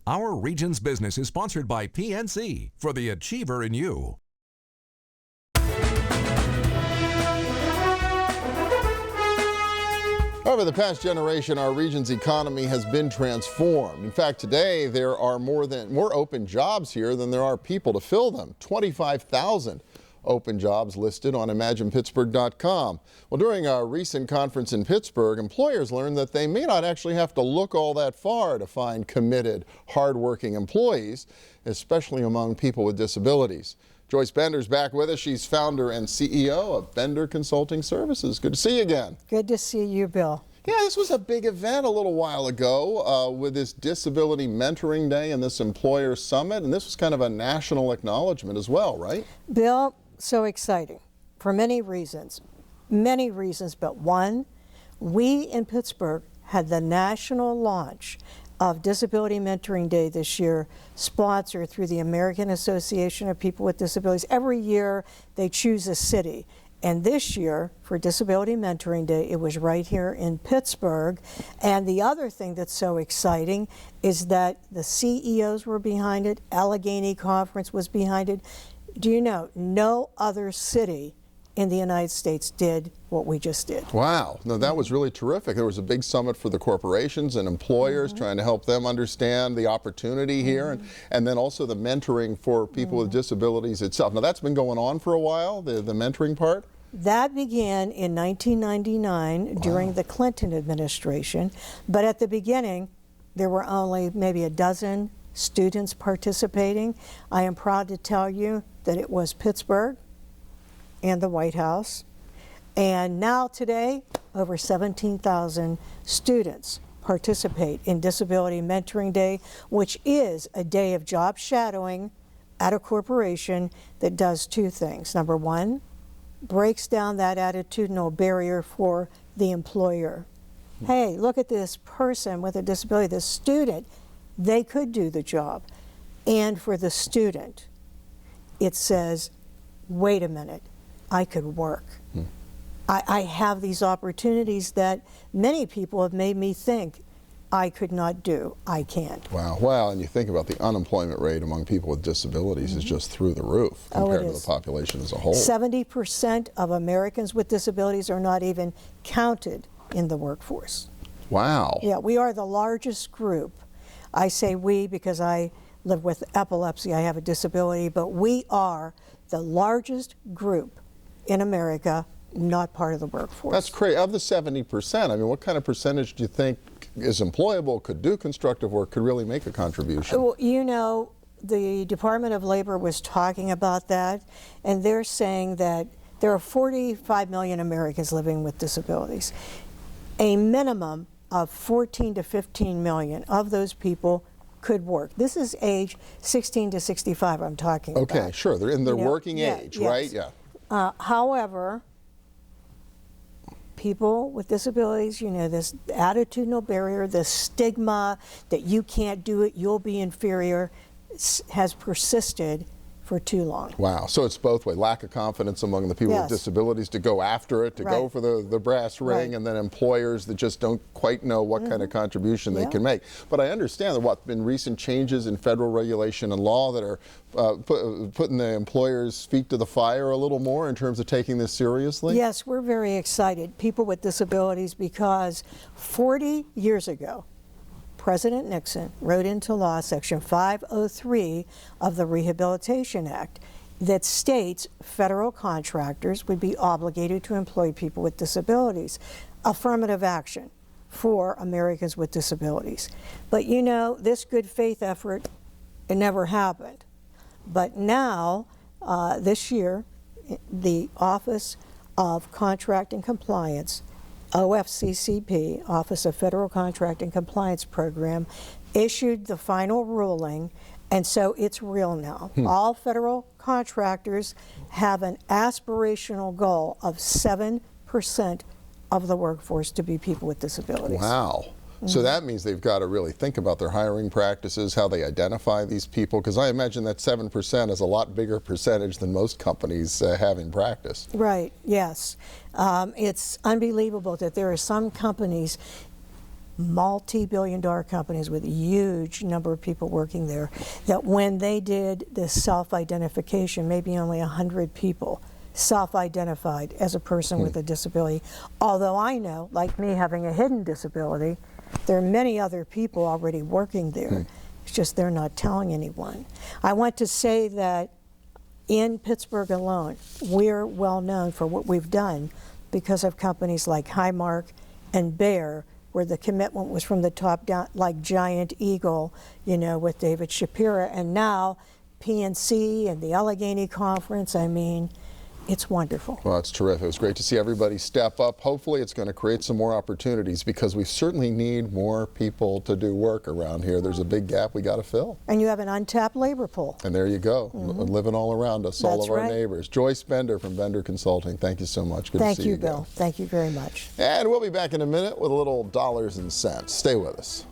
Our region's business is sponsored by PNC for the Achiever in You. Over the past generation, our region's economy has been transformed. In fact, today there are more open jobs here than there are people to fill them. 25,000 open jobs listed on ImaginePittsburgh.com. Well, during a recent conference in Pittsburgh, employers learned that they may not actually have to look all that far to find committed, hardworking employees, especially among people with disabilities. Joyce Bender's back with us. She's founder and CEO of Bender Consulting Services. Good to see you again. Good to see you, Bill. Yeah, this was a big event a little while ago with this Disability Mentoring Day and this Employer Summit, and this was kind of a national acknowledgement as well, right? Bill, so exciting for many reasons, but one, we in Pittsburgh had the national launch of Disability Mentoring Day this year, sponsored through the American Association of People with Disabilities. Every year they choose a city. And this year, for Disability Mentoring Day, it was right here in Pittsburgh. And the other thing that's so exciting is that the CEOs were behind it, Allegheny Conference was behind it. Do you know, no other city in the United States did what we just did. Wow, no, that was really terrific. There was a big summit for the corporations and employers trying to help them understand the opportunity here and then also the mentoring for people with disabilities itself. Now that's been going on for a while, the mentoring part? That began in 1999 during the Clinton administration, but at the beginning there were only maybe a dozen students participating. I am proud to tell you that it was Pittsburgh and the White House. And now today, over 17,000 students participate in Disability Mentoring Day, which is a day of job shadowing at a corporation that does two things. Number one, breaks down that attitudinal barrier for the employer. Hey, look at this person with a disability, this student, they could do the job. And for the student, it says, wait a minute, I could work. I have these opportunities that many people have made me think I could not do. I can't. Wow, well, and you think about the unemployment rate among people with disabilities is just through the roof compared to the population as a whole. 70% of Americans with disabilities are not even counted in the workforce. Wow. Yeah, we are the largest group. I say we because I live with epilepsy, I have a disability, but we are the largest group in America not part of the workforce. That's crazy. Of the 70%, I mean, what kind of percentage do you think is employable, could do constructive work, could really make a contribution? Well, you know, the Department of Labor was talking about that, and they're saying that there are 45 million Americans living with disabilities. A minimum of 14 to 15 million of those people could work. This is age 16 to 65 I'm talking about. Okay, sure. They're in their working age, right? Yeah. However, people with disabilities, you know, this attitudinal barrier, this stigma that you can't do it, you'll be inferior, has persisted for too long. Wow, so it's both ways. Lack of confidence among the people with disabilities to go after it, to go for the brass ring, and then employers that just don't quite know what kind of contribution they can make. But I understand that what's been recent changes in federal regulation and law that are putting the employers' feet to the fire a little more in terms of taking this seriously? Yes, we're very excited, people with disabilities, because 40 years ago, President Nixon wrote into law Section 503 of the Rehabilitation Act that states federal contractors would be obligated to employ people with disabilities. Affirmative action for Americans with disabilities. But you know, this good faith effort, it never happened. But now, this year, the Office of Contract and Compliance, OFCCP, Office of Federal Contract and Compliance Program, issued the final ruling, and so it's real now. All federal contractors have an aspirational goal of 7% of the workforce to be people with disabilities. Wow. So that means they've got to really think about their hiring practices, how they identify these people, because I imagine that 7% is a lot bigger percentage than most companies have in practice. Right, yes. It's unbelievable that there are some companies multi-billion-dollar companies with a huge number of people working there, that when they did the self-identification, maybe only 100 people self-identified as a person with a disability. Although I know, like me having a hidden disability, there are many other people already working there. It's just they're not telling anyone. I want to say that in Pittsburgh alone, we're well known for what we've done because of companies like Highmark and Bayer, where the commitment was from the top down, like Giant Eagle, you know, with David Shapiro, and now PNC and the Allegheny Conference. I mean, it's wonderful. Well, it's terrific. It was great to see everybody step up. Hopefully it's going to create some more opportunities because we certainly need more people to do work around here. There's a big gap we got to fill. And you have an untapped labor pool. And there you go, living all around us, all of our neighbors. Joyce Bender from Bender Consulting, thank you so much. Good to see you again. Thank you, Bill. Thank you very much. And we'll be back in a minute with a little dollars and cents. Stay with us.